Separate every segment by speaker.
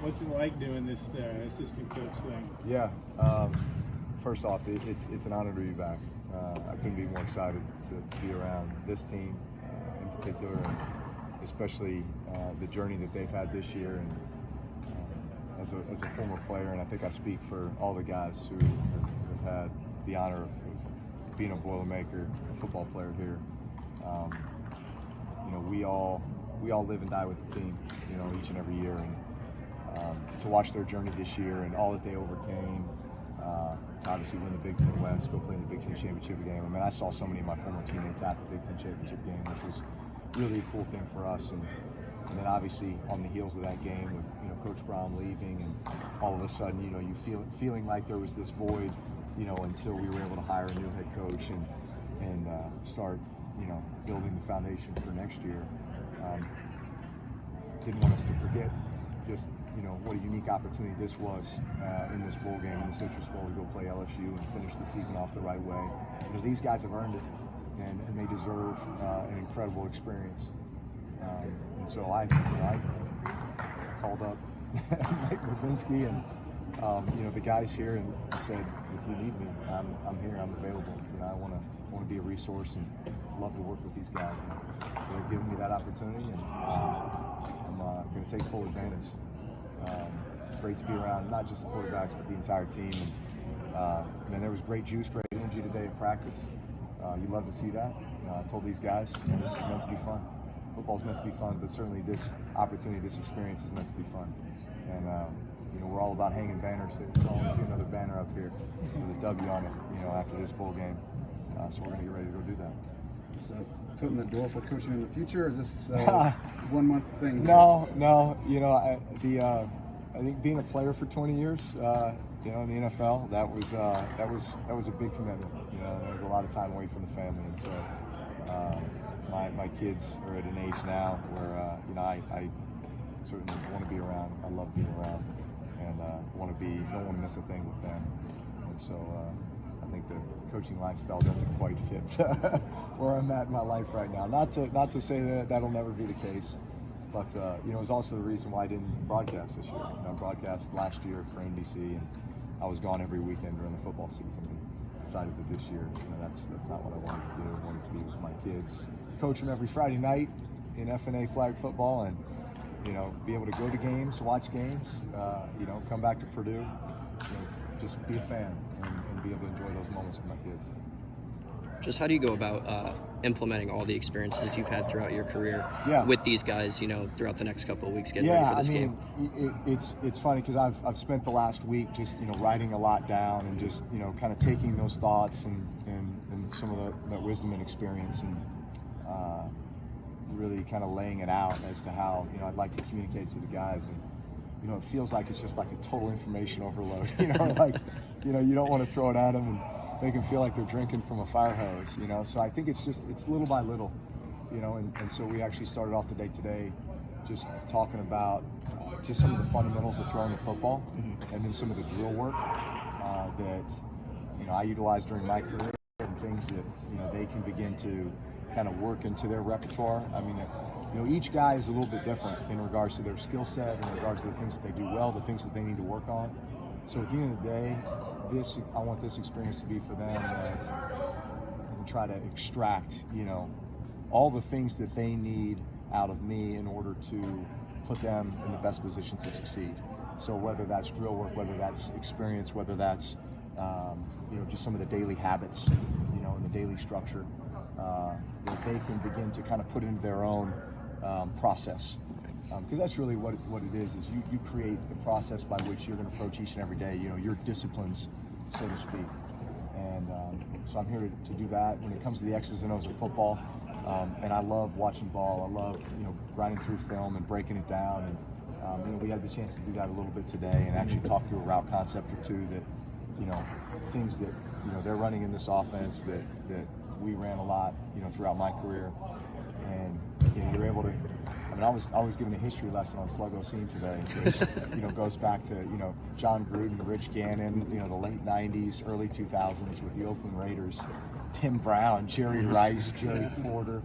Speaker 1: What's it like doing this assistant coach thing?
Speaker 2: Yeah. First off, it's an honor to be back. I couldn't be more excited to be around this team in particular, and especially the journey that they've had this year. And as a former player, and I think I speak for all the guys who have had the honor of being a Boilermaker, a football player here. We all live and die with the team, each and every year. And to watch their journey this year and all that they overcame, to obviously win the Big Ten West, go play in the Big Ten Championship game. I mean, I saw so many of my former teammates at the Big Ten Championship game, which was really a cool thing for us. And then obviously on the heels of that game with Coach Brown leaving, and all of a sudden you feeling like there was this void, until we were able to hire a new head coach and start building the foundation for next year. Didn't want us to forget just what a unique opportunity this was in this bowl game, in the Citrus Bowl, to go play LSU and finish the season off the right way. These guys have earned it, and they deserve an incredible experience. And so I called up Mike Wazinski and the guys here and said, if you need me, I'm here, I'm available. I want to be a resource and love to work with these guys. And so they've given me that opportunity, and I'm going to take full advantage. Great to be around not just the quarterbacks but the entire team. And there was great juice, great energy today at practice. You love to see that. I told these guys, this is meant to be fun. Football's meant to be fun, but certainly this opportunity, this experience is meant to be fun. And we're all about hanging banners here, so I want to see another banner up here with a W on it, after this bowl game. So we're going to get ready to go do that.
Speaker 3: So, foot in the door for coaching in the future, or is this 1 month thing?
Speaker 2: No. I think being a player for 20 years, in the NFL, that was a big commitment. There was a lot of time away from the family, and so my kids are at an age now where I certainly want to be around. I love being around, and don't want to miss a thing with them. And so I think the coaching lifestyle doesn't quite fit where I'm at in my life right now. Not to say that that'll never be the case, but it was also the reason why I didn't broadcast this year. I broadcast last year for NBC, and I was gone every weekend during the football season. And decided that this year, that's not what I wanted to do. I wanted to be with my kids, coach them every Friday night in FNA flag football, and be able to go to games, watch games, come back to Purdue, just be a fan and be able to enjoy those moments with my kids.
Speaker 4: Just how do you go about implementing all the experiences you've had throughout your career with these guys, throughout the next couple of weeks getting ready for this game?
Speaker 2: It's funny because I've spent the last week just, writing a lot down and just, kind of taking those thoughts and some of that wisdom and experience and really kind of laying it out as to how, I'd like to communicate to the guys. And, it feels like it's just like a total information overload, you don't want to throw it at them and make them feel like they're drinking from a fire hose, So I think it's little by little, and so we actually started off the day today just talking about just some of the fundamentals of throwing a football, and then some of the drill work that, I utilized during my career, and things that, they can begin to kind of work into their repertoire. I mean, each guy is a little bit different in regards to their skill set, in regards to the things that they do well, the things that they need to work on. So at the end of the day, I want this experience to be for them and try to extract, all the things that they need out of me in order to put them in the best position to succeed. So whether that's drill work, whether that's experience, whether that's, just some of the daily habits, and the daily structure, that they can begin to kind of put into their own process. Because that's really what it is you create the process by which you're going to approach each and every day, your disciplines, so to speak. And so I'm here to do that when it comes to the X's and O's of football. And I love watching ball. I love, grinding through film and breaking it down. And, we had the chance to do that a little bit today and actually talk through a route concept or two that, things that, they're running in this offense that we ran a lot, throughout my career. And, you're able to, I was giving a history lesson on Sluggo Scene today, which, goes back to, John Gruden, Rich Gannon, the late 90s, early 2000s with the Oakland Raiders, Tim Brown, Jerry Rice, Jerry Porter,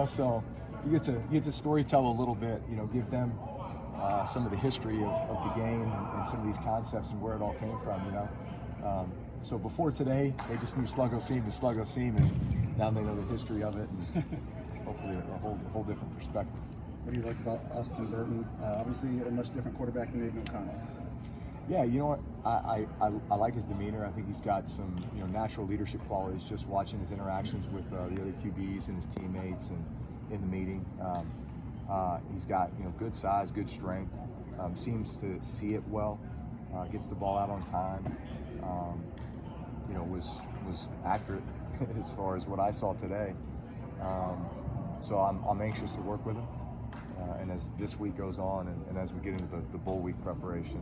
Speaker 2: so you get to storytell a little bit, give them some of the history of the game and some of these concepts and where it all came from, So before today, they just knew Sluggo Seam is Sluggo Seam, and now they know the history of it, and hopefully a whole different perspective.
Speaker 3: What do you like about Austin Burton? Obviously a much different quarterback than Aiden O'Connell.
Speaker 2: Yeah, you know what? I like his demeanor. I think he's got some natural leadership qualities. Just watching his interactions with the other QBs and his teammates and in the meeting, he's got good size, good strength. Seems to see it well. Gets the ball out on time. Was accurate as far as what I saw today. So I'm anxious to work with him. And as this week goes on, and as we get into the bowl week preparation,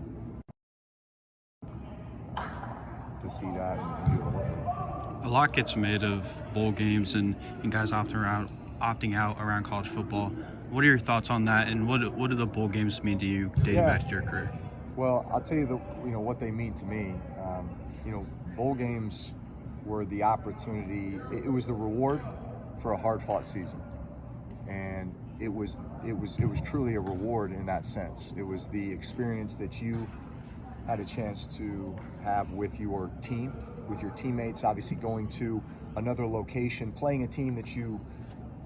Speaker 2: to see that and do it.
Speaker 5: A lot gets made of bowl games and guys opting out around college football. What are your thoughts on that, and what do the bowl games mean to you dating back to your career?
Speaker 2: Well, I'll tell you what they mean to me. Bowl games were the opportunity. It was the reward for a hard-fought season, and it was truly a reward in that sense. It was the experience that you had a chance to have with your team, with your teammates, obviously going to another location, playing a team that you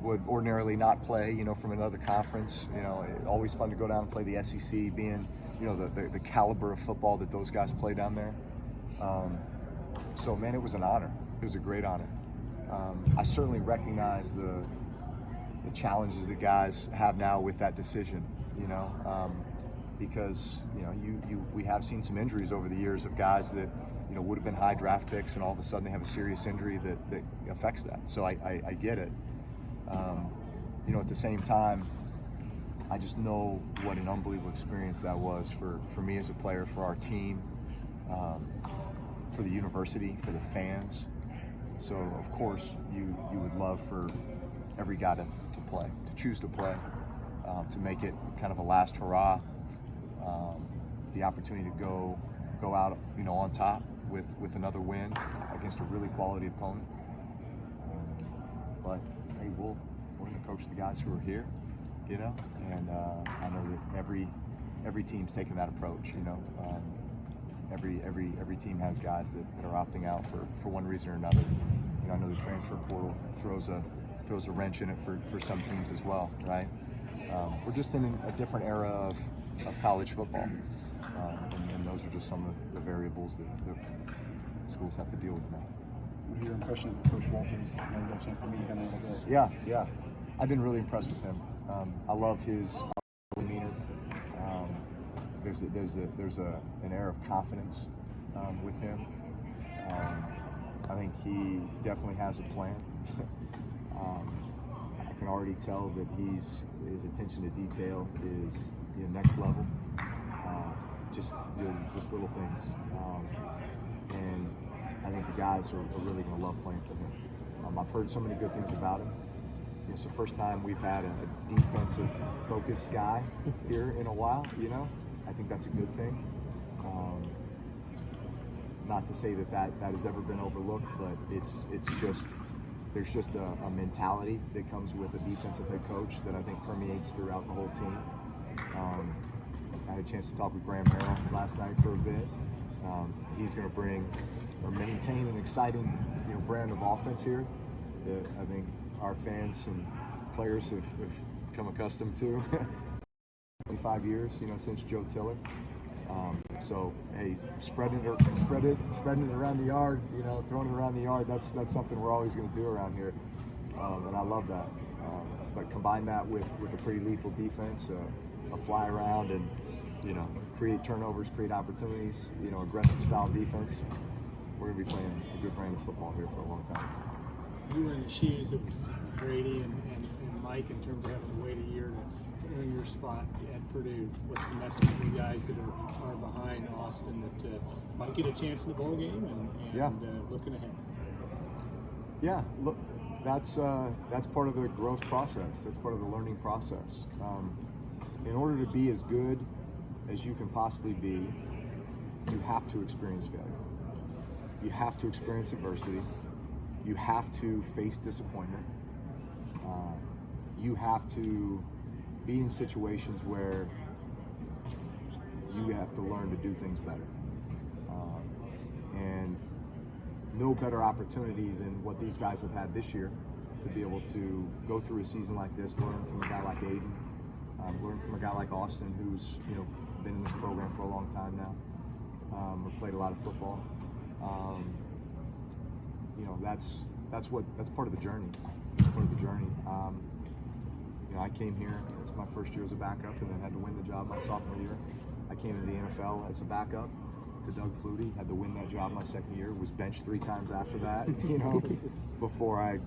Speaker 2: would ordinarily not play, from another conference. Always fun to go down and play the SEC, being, the caliber of football that those guys play down there. So, man, it was an honor. It was a great honor. I certainly recognize the challenges that guys have now with that decision, because we have seen some injuries over the years of guys that would have been high draft picks, and all of a sudden they have a serious injury that affects that. So I get it. At the same time, I just know what an unbelievable experience that was for me as a player, for our team, for the university, for the fans. So of course you would love for every guy to play, to choose to play, to make it kind of a last hurrah. The opportunity to go out, on top with another win against a really quality opponent. But hey, we're going to coach the guys who are here, and I know that every team's taking that approach. Every team has guys that are opting out for one reason or another. I know the transfer portal throws a wrench in it for some teams as well, right? We're just in a different era of college football, and those are just some of the variables that schools have to deal with now.
Speaker 3: What are your impressions of Coach Walters? I got a chance to meet him a little bit.
Speaker 2: Yeah. I've been really impressed with him. I love his demeanor. There's an air of confidence with him. I think he definitely has a plan. I can already tell that his attention to detail is next level. Just little things, and I think the guys are really going to love playing for him. I've heard so many good things about him. It's the first time we've had a defensive focused guy here in a while. I think that's a good thing. Not to say that has ever been overlooked, but it's just there's just a mentality that comes with a defensive head coach that I think permeates throughout the whole team. I had a chance to talk with Graham Harrell last night for a bit. He's going to bring or maintain an exciting brand of offense here that I think our fans and players have become accustomed to. 25 years, since Joe Tiller. So hey, spreading it around the yard, throwing it around the yard. That's something we're always going to do around here, and I love that. But combine that with a pretty lethal defense, a fly around, and create turnovers, create opportunities. Aggressive style defense. We're going to be playing a good brand of football here for a long time.
Speaker 1: You were in the shoes of Brady and Mike in terms of having to wait a year to earn your spot at Purdue. What's the message for the guys that are behind Austin that might get a chance in the bowl game and looking ahead?
Speaker 2: Yeah, look, that's part of the growth process. That's part of the learning process. In order to be as good as you can possibly be, you have to experience failure. You have to experience adversity. You have to face disappointment. You have to be in situations where you have to learn to do things better. And no better opportunity than what these guys have had this year to be able to go through a season like this, learn from a guy like Aiden, learn from a guy like Austin, who's been in this program for a long time now, or played a lot of football. That's part of the journey. It's part of the journey. I came here. It was my first year as a backup, and then had to win the job my sophomore year. I came into the NFL as a backup to Doug Flutie. Had to win that job my second year. Was benched 3 times after that. Before I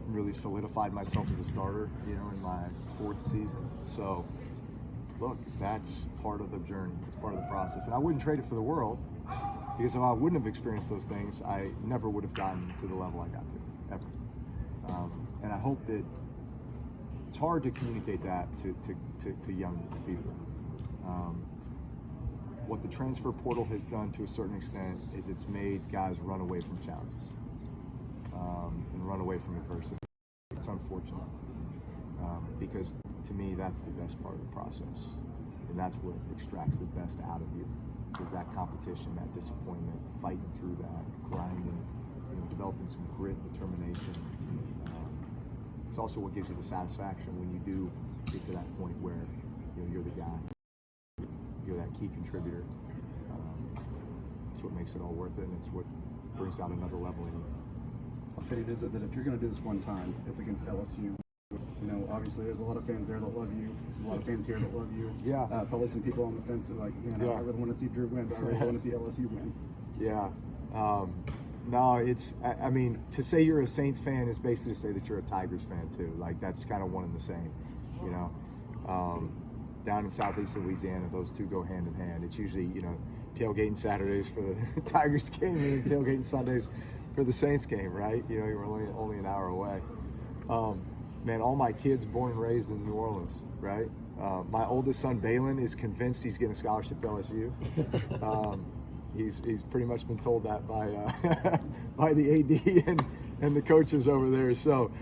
Speaker 2: really solidified myself as a starter. In my 4th season. So, look, that's part of the journey. It's part of the process, and I wouldn't trade it for the world. Because if I wouldn't have experienced those things, I never would have gotten to the level I got to, ever. And I hope that it's hard to communicate that to young people. What the transfer portal has done to a certain extent is it's made guys run away from challenges and run away from adversity. It's unfortunate because to me that's the best part of the process, and that's what extracts the best out of you. Is that competition, that disappointment, fighting through that, grinding, developing some grit, determination. It's also what gives you the satisfaction when you do get to that point where you're the guy, you're that key contributor. It's what makes it all worth it, and it's what brings out another level in you.
Speaker 3: How fitting is it that if you're going to do this one time, it's against LSU? Obviously there's a lot of fans there that love you. There's a lot of fans here that love you.
Speaker 2: Yeah.
Speaker 3: Probably some people on the fence are like, I really want to see Drew win, but I really want to see LSU win.
Speaker 2: Yeah. No, I mean, to say you're a Saints fan is basically to say that you're a Tigers fan too. Like, that's kind of one and the same, Down in Southeast Louisiana, those two go hand in hand. It's usually, tailgating Saturdays for the Tigers game and tailgating Sundays for the Saints game, right? You're only an hour away. Man, all my kids born and raised in New Orleans, right? My oldest son, Balin, is convinced he's getting a scholarship to LSU. He's pretty much been told that by by the AD and the coaches over there. So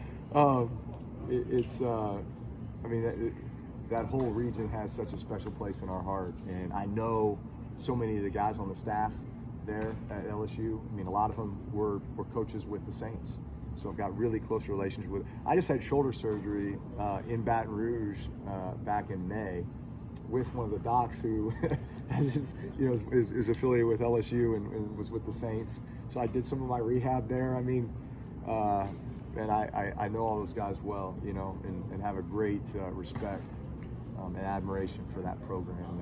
Speaker 2: that whole region has such a special place in our heart. And I know so many of the guys on the staff there at LSU. I mean, a lot of them were coaches with the Saints. So I've got really close relationships with. I just had shoulder surgery in Baton Rouge back in May with one of the docs who is affiliated with LSU and was with the Saints. So I did some of my rehab there. I mean, and I know all those guys well, and have a great respect and admiration for that program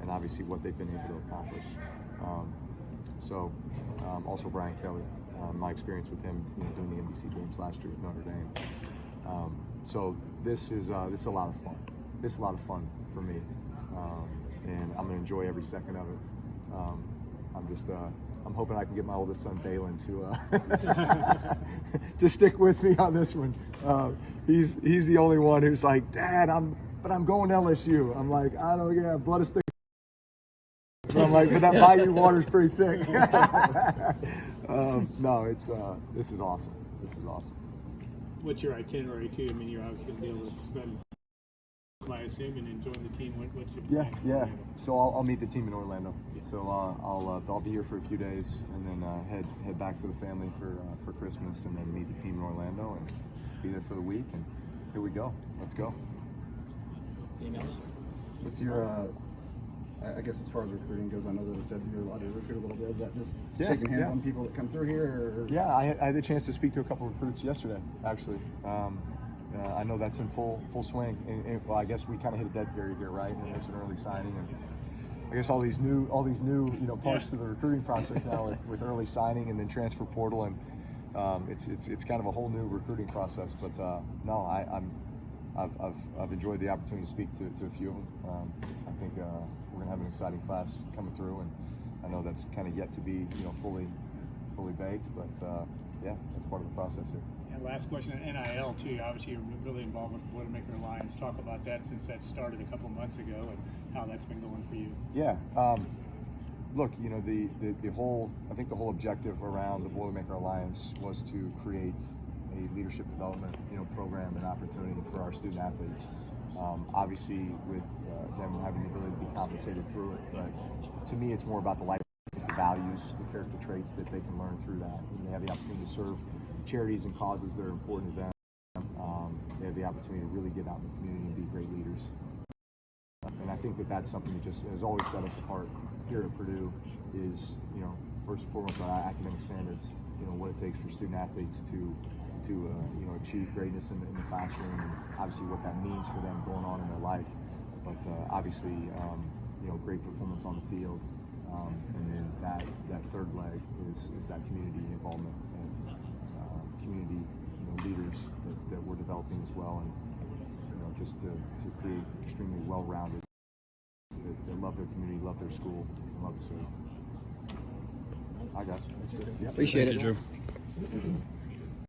Speaker 2: and obviously what they've been able to accomplish. Also Brian Kelly. My experience with him, doing the NBC games last year with Notre Dame. So this is a lot of fun. This is a lot of fun for me, and I'm gonna enjoy every second of it. I'm hoping I can get my oldest son Balin to stick with me on this one. He's the only one who's like, Dad, I'm going to LSU. I'm like, I don't know, blood is thick. But I'm like, but that Bayou water's pretty thick. No, this is awesome. This is awesome.
Speaker 1: What's your itinerary too? I mean, you're obviously going to be able to spend, I assume, and enjoy the team. What's your plan?
Speaker 2: Yeah. So I'll meet the team in Orlando. Yeah. So I'll be here for a few days, and then head back to the family for Christmas, and then meet the team in Orlando, and be there for the week. And here we go. Let's go.
Speaker 3: What's your I guess as far as recruiting goes, I know that I said you're allowed to recruit a little bit. Is that just shaking hands on people that come through here? Or?
Speaker 2: Yeah, I had the chance to speak to a couple of recruits yesterday, actually. I know that's in full swing. And well, I guess we kind of hit a dead period here, right? And there's an early signing, and I guess all these new parts to the recruiting process now with early signing and then transfer portal, and it's kind of a whole new recruiting process. But no, I've enjoyed the opportunity to speak to a few of them. I think we're gonna have an exciting class coming through, and I know that's kind of yet to be fully baked, but yeah, that's part of the process here.
Speaker 1: And last question on NIL too. Obviously, you're really involved with the Boilermaker Alliance. Talk about that since that started a couple months ago, and how that's been going for you.
Speaker 2: Yeah. Look, the whole objective around the Boilermaker Alliance was to create a leadership development program and opportunity for our student athletes. Obviously, with them having the ability to be compensated through it, but to me, it's more about the life, the values, the character traits that they can learn through that. And they have the opportunity to serve charities and causes that are important to them. They have the opportunity to really get out in the community and be great leaders. And I think that that's something that just has always set us apart here at Purdue is, first and foremost, our academic standards, what it takes for student athletes to achieve greatness in the classroom, and obviously what that means for them going on in their life. But obviously, great performance on the field. And then that third leg is that community involvement and community leaders that we're developing as well, and just to create extremely well-rounded that love their community, love their school, and love to serve. I guess.
Speaker 4: Appreciate it,
Speaker 5: Joe.